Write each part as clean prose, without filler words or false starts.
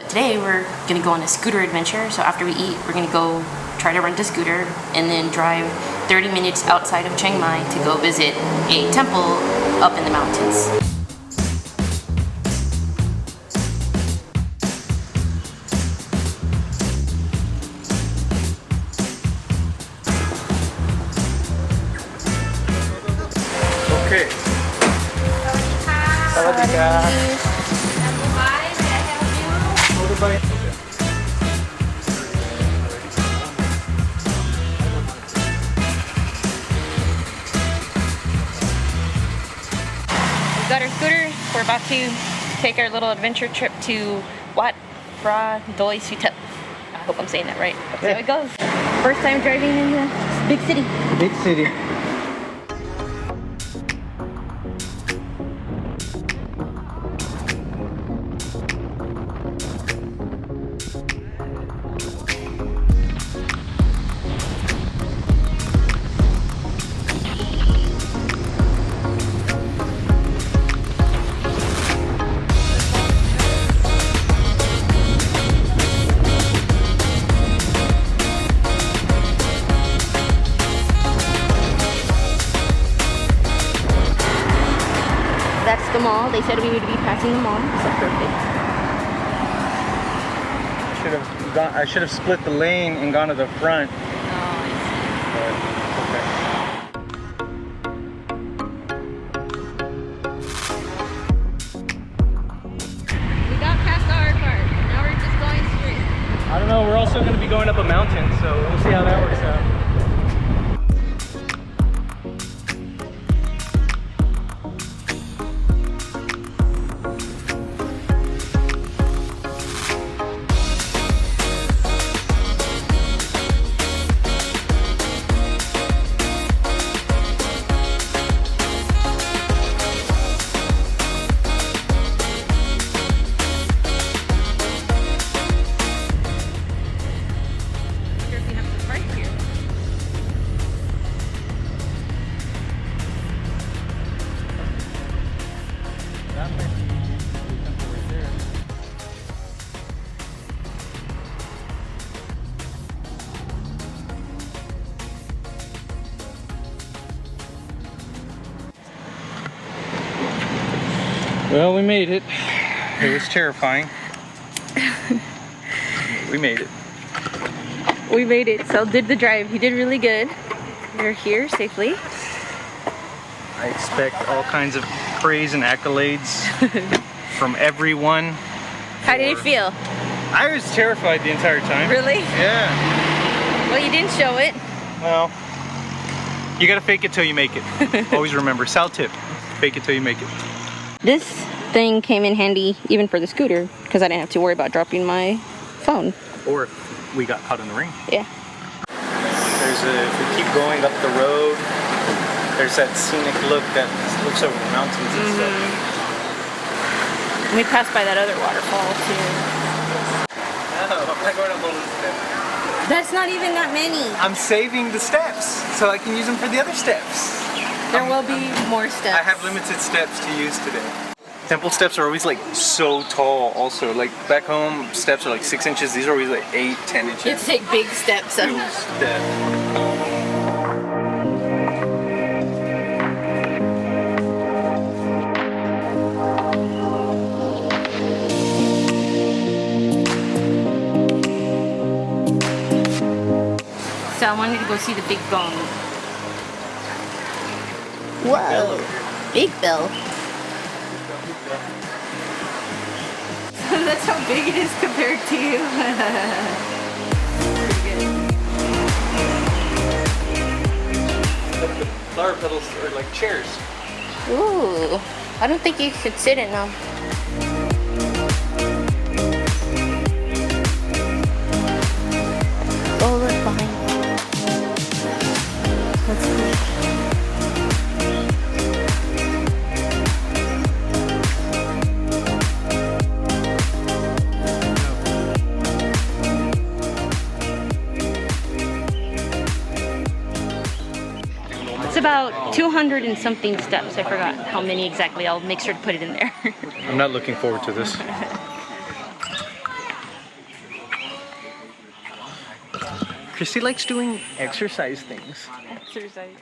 Today we're gonna go on a scooter adventure. So after we eat, we're gonna go try to rent a scooter and then drive 30 minutes outside of Chiang Mai to go visit a temple up in the mountains. Okay. Sawadee. We got our scooter. We're about to take our little adventure trip to Doi Suthep. I hope I'm saying that right. Let's see how it goes. First time driving in the big city. Big city. That's the mall. They said we would be passing the mall, so perfect. I should have split the lane and gone to the front. We got past our part. Now we're just going straight. I don't know, we're also going to be going up a mountain, so we'll see how that works out. Well, we made it. It was terrifying. We made it. We made it. So did the drive. He did really good. We're here safely. I expect all kinds of praise and accolades from everyone. How did it feel? I was terrified the entire time. Really? Yeah. Well, you didn't show it. Well, you gotta fake it till you make it. Always remember, Sal tip, fake it till you make it. This thing came in handy even for the scooter because I didn't have to worry about dropping my phone. Or if we got caught in the rain. Yeah. If we keep going up the road, there's that scenic look that looks over the mountains and stuff. We passed by that other waterfall too. No, I'm not going up all those steps. That's not even that many. I'm saving the steps so I can use them for the other steps. There will be more steps. I have limited steps to use today. Temple steps are always like so tall also. Like back home, steps are like 6 inches. These are always like 8, 10 inches. You have to take big steps up. Big step. So I wanted to go see the big bone. Whoa, big bill. That's how big it is compared to you. The flower petals are like chairs. Ooh, I don't think you should sit in them. Oh, look behind you. That's cool. It's about 200 and something steps. I forgot how many exactly. I'll make sure to put it in there. I'm not looking forward to this. Christy likes doing exercise things. Exercise.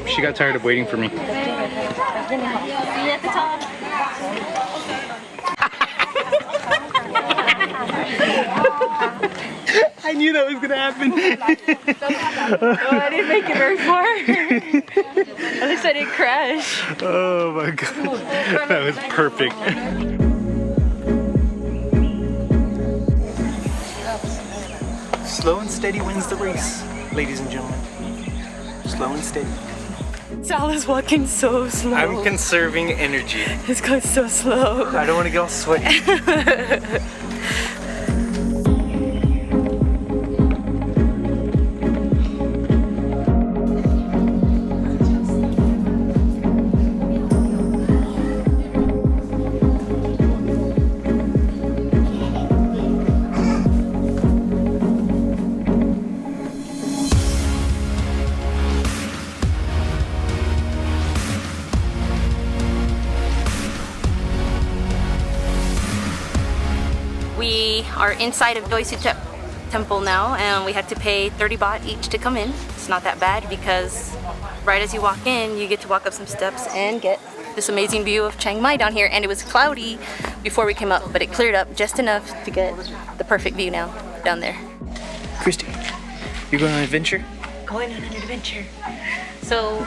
She got tired of waiting for me. See you at the top. I knew that was gonna happen. Oh, I didn't make it very far. At least I didn't crash. Oh my god. That was perfect. Slow and steady wins the race, ladies and gentlemen. Slow and steady. Sal is walking so slow. I'm conserving energy. It's going so slow. I don't want to get all sweaty. We are inside of Doi Suthep Temple now, and we had to pay 30 baht each to come in. It's not that bad because right as you walk in, you get to walk up some steps and get this amazing view of Chiang Mai down here. And it was cloudy before we came up, but it cleared up just enough to get the perfect view now down there. Christy, you going on an adventure? Going on an adventure. So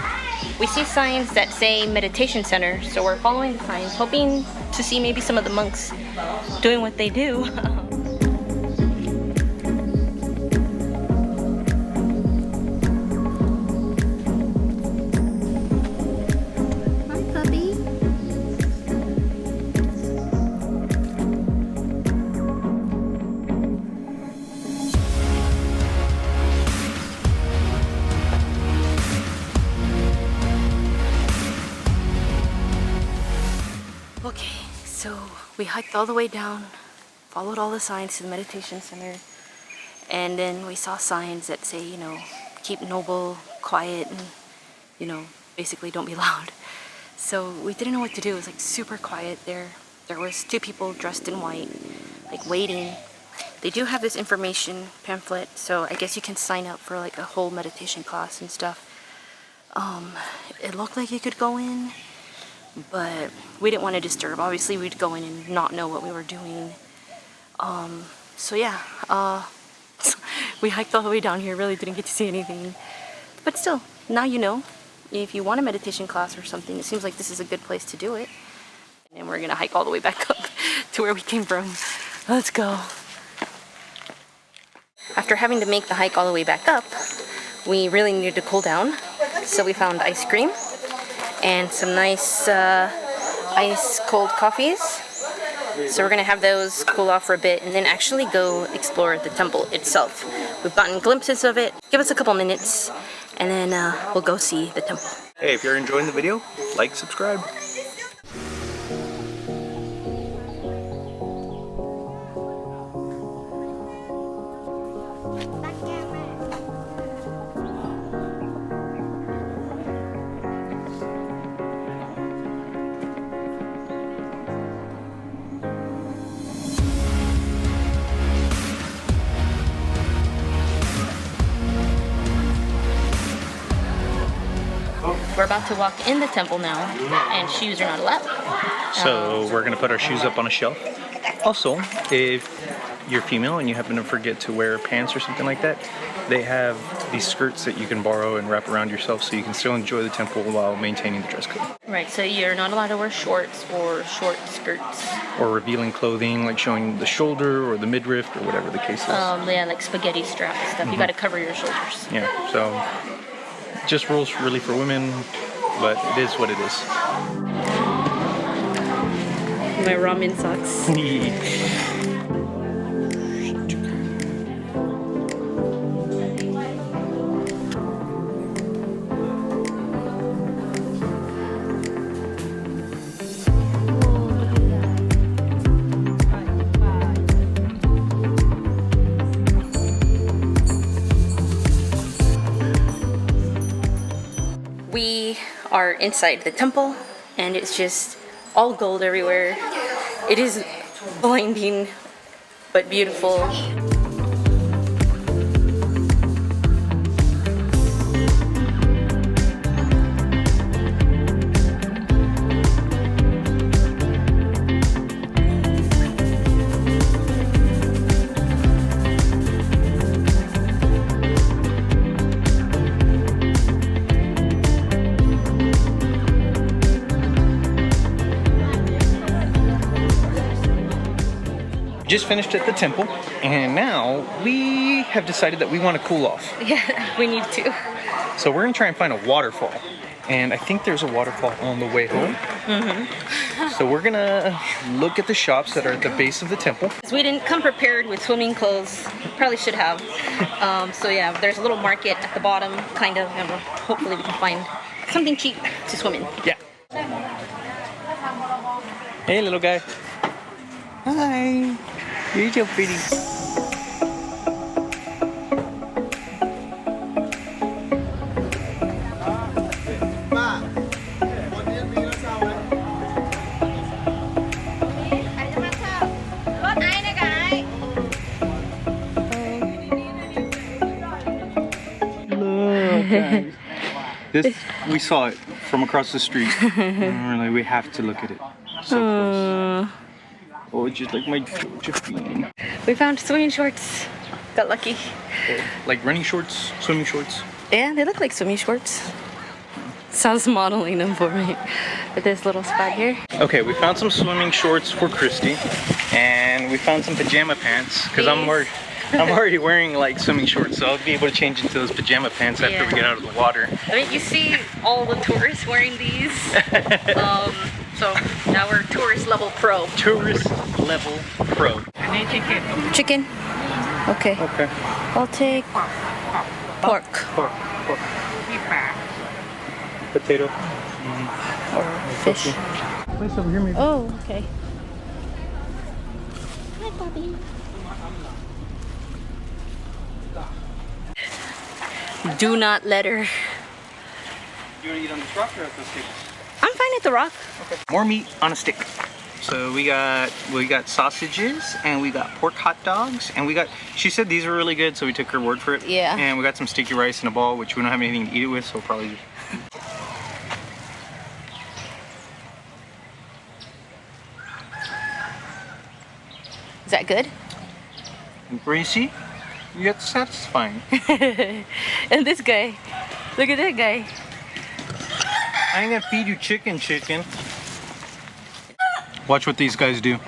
we see signs that say meditation center, so we're following the signs, hoping to see maybe some of the monks doing what they do. Hi, puppy. Okay, so we hiked all the way down, followed all the signs to the meditation center, and then we saw signs that say, you know, keep noble, quiet, and, you know, basically don't be loud. So we didn't know what to do. It was like super quiet there. There was two people dressed in white, like waiting. They do have this information pamphlet, so I guess you can sign up for like a whole meditation class and stuff. It looked like you could go in, but we didn't want to disturb. Obviously we'd go in and not know what we were doing. So yeah, we hiked all the way down here, really didn't get to see anything. But still, now you know, if you want a meditation class or something, it seems like this is a good place to do it. And we're gonna hike all the way back up to where we came from. Let's go. After having to make the hike all the way back up, we really needed to cool down. So we found ice cream and some nice ice cold coffees. So we're gonna have those cool off for a bit and then actually go explore the temple itself. We've gotten glimpses of it. Give us a couple minutes and then we'll go see the temple. Hey, if you're enjoying the video, like, subscribe. We're about to walk in the temple now, and shoes are not allowed. So we're gonna put our shoes up on a shelf. Also, if you're female and you happen to forget to wear pants or something like that, they have these skirts that you can borrow and wrap around yourself so you can still enjoy the temple while maintaining the dress code. Right, so you're not allowed to wear shorts or short skirts. Or revealing clothing like showing the shoulder or the midriff or whatever the case is. Yeah, like spaghetti strap stuff. You gotta cover your shoulders. Yeah, so just rules really for women, but it is what it is. My ramen socks. We are inside the temple, and it's just all gold everywhere. It is blinding, but beautiful. Just finished at the temple, and now we have decided that we want to cool off. Yeah, we need to. So we're gonna try and find a waterfall, and I think there's a waterfall on the way home. So we're gonna look at the shops that are at the base of the temple. We didn't come prepared with swimming clothes. Probably should have. So yeah, there's a little market at the bottom, kind of, and hopefully we can find something cheap to swim in. Yeah. Hey, little guy. Hi. You're so pretty. This, we saw it from across the street. And we're like, we have to look at it. So close. Oh, it's just like my feeling. We found swimming shorts. Got lucky. Like running shorts, swimming shorts. Yeah, they look like swimming shorts. Sal's modeling them for me at this little spot here. Okay, we found some swimming shorts for Christy, and we found some pajama pants because I'm already wearing like swimming shorts, so I'll be able to change into those pajama pants after we get out of the water. I mean, you see all the tourists wearing these. So now we're tourist level pro. Tourist level pro. Chicken. Okay. Okay. I'll take pork. Pork. Potato. Or fish. Place over here, maybe. Oh, okay. Hi, Bobby. Do not let her. You want to eat on this rock or at those sticks? I'm fine at the rock. Okay. More meat on a stick. So we got sausages, and we got pork hot dogs, and we got, she said these were really good, so we took her word for it. Yeah. And we got some sticky rice in a ball, which we don't have anything to eat it with, so we'll probably just... Is that good? Gracie, that's satisfying. And this guy, look at that guy. I ain't gonna feed you chicken. Watch what these guys do.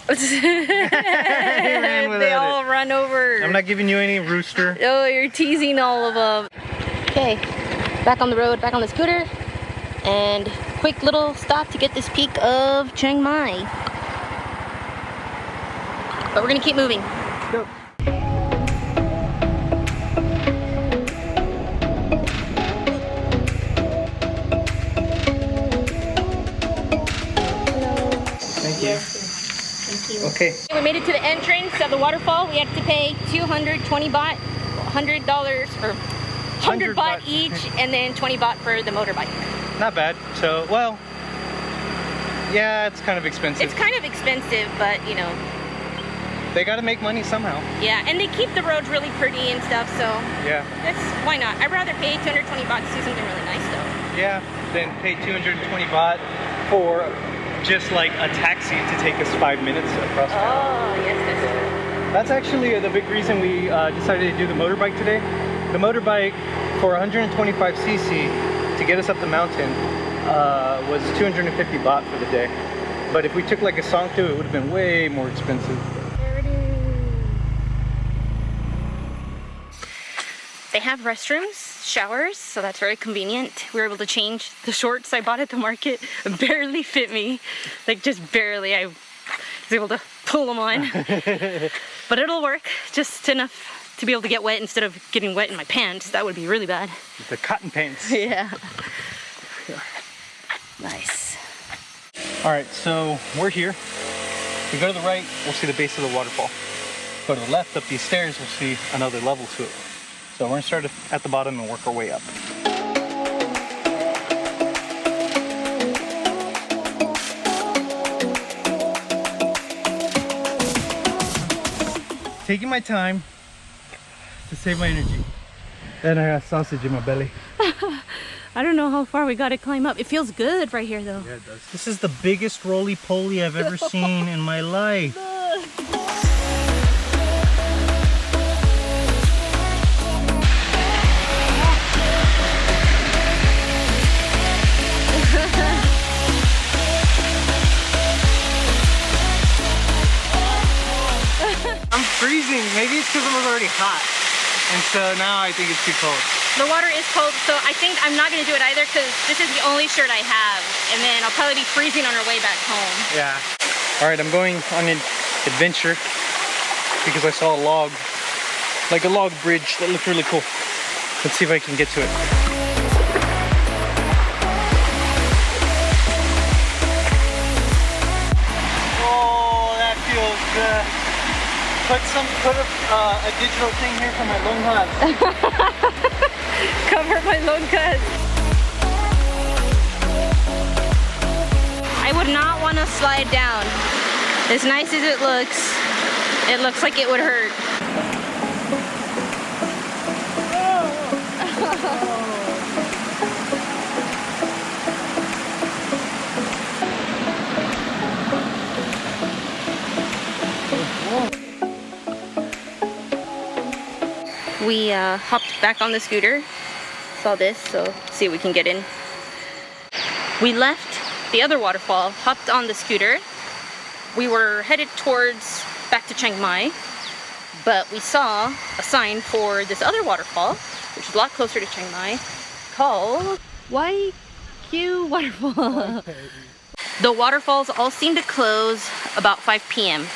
They all run over. I'm not giving you any, rooster. Oh, you're teasing all of them. Okay, back on the road, back on the scooter, and quick little stop to get this peak of Chiang Mai. But we're gonna keep moving. Go. Thank you. Thank you. Okay. We made it to the entrance of the waterfall. We had to pay 220 baht, $100 or 100 baht each, and then 20 baht for the motorbike. Not bad. So, well, yeah, it's kind of expensive. It's kind of expensive, but you know. They gotta make money somehow. Yeah, and they keep the roads really pretty and stuff, so Yeah. that's, why not? I'd rather pay 220 baht to see something really nice though. Yeah, then pay 220 baht for just like a taxi to take us 5 minutes across town. Oh, yes, that's true. That's actually the big reason we decided to do the motorbike today. The motorbike for 125cc to get us up the mountain was 250 baht for the day. But if we took like a Songtu, it would have been way more expensive. There it is. They have restrooms, showers, so that's very convenient. We were able to change the shorts I bought at the market. Barely fit me, like just barely. I was able to pull them on, but it'll work just enough to be able to get wet instead of getting wet in my pants. That would be really bad. The cotton pants. Yeah. Nice. All right, so we're here. If we go to the right, we'll see the base of the waterfall. Go to the left, up these stairs, we'll see another level to it. So we're gonna start at the bottom and work our way up. Taking my time to save my energy. And I got sausage in my belly. I don't know how far we gotta climb up. It feels good right here though. Yeah, it does. This is the biggest roly-poly I've ever seen in my life. I'm freezing. Maybe it's because it was already hot. And so now I think it's too cold. The water is cold, so I think I'm not gonna do it either because this is the only shirt I have. And then I'll probably be freezing on our way back home. Yeah. All right, I'm going on an adventure because I saw a log, like a log bridge that looked really cool. Let's see if I can get to it. Oh, that feels good. Put a digital thing here for my lung huts. Cover my lung cuts. I would not want to slide down. As nice as it looks like it would hurt. We hopped back on the scooter, saw this, so see if we can get in. We left the other waterfall, hopped on the scooter. We were headed towards back to Chiang Mai, but we saw a sign for this other waterfall, which is a lot closer to Chiang Mai, called Huay Kaew Waterfall. The waterfalls all seem to close about 5 p.m.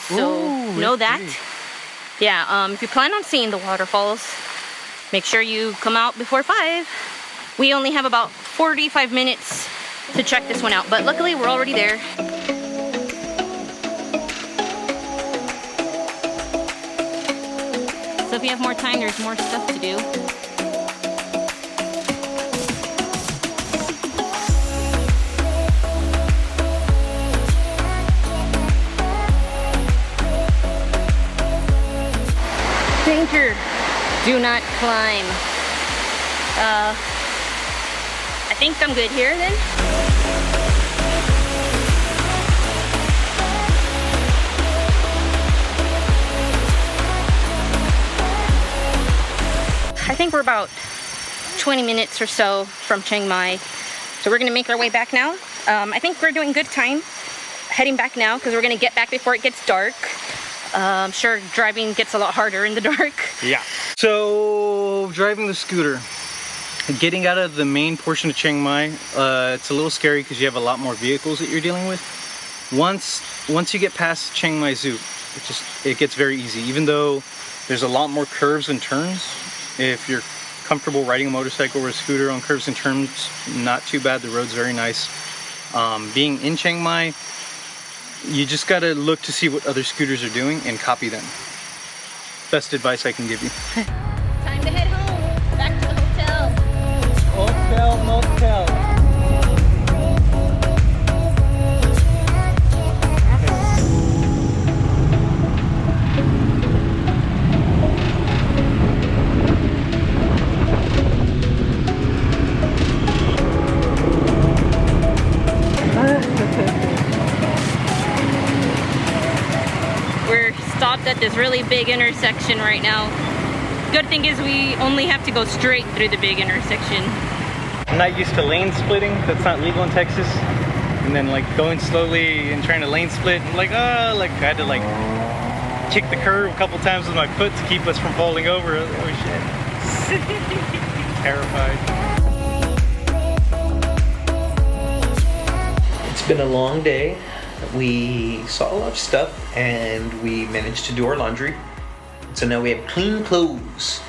So Ooh, know that. Yeah, if you plan on seeing the waterfalls, make sure you come out before 5. We only have about 45 minutes to check this one out, but luckily we're already there. So if you have more time, there's more stuff to do. Danger! Do not climb. I think I'm good here then. I think we're about 20 minutes or so from Chiang Mai. So we're gonna make our way back now. I think we're doing good time heading back now because we're gonna get back before it gets dark. I'm sure driving gets a lot harder in the dark. Yeah. So driving the scooter, getting out of the main portion of Chiang Mai, it's a little scary because you have a lot more vehicles that you're dealing with. Once you get past Chiang Mai Zoo, it gets very easy. Even though there's a lot more curves and turns, if you're comfortable riding a motorcycle or a scooter on curves and turns, not too bad. The road's very nice. Being in Chiang Mai, you just gotta look to see what other scooters are doing and copy them. Best advice I can give you. Time to head home, back to the hotel. Hotel, motel. We're stopped at this really big intersection right now. Good thing is we only have to go straight through the big intersection. I'm not used to lane splitting. That's not legal in Texas. And then like going slowly and trying to lane split, and like I had to like kick the curb a couple times with my foot to keep us from falling over. Oh shit. Terrified. It's been a long day. We saw a lot of stuff and we managed to do our laundry. So now we have clean clothes.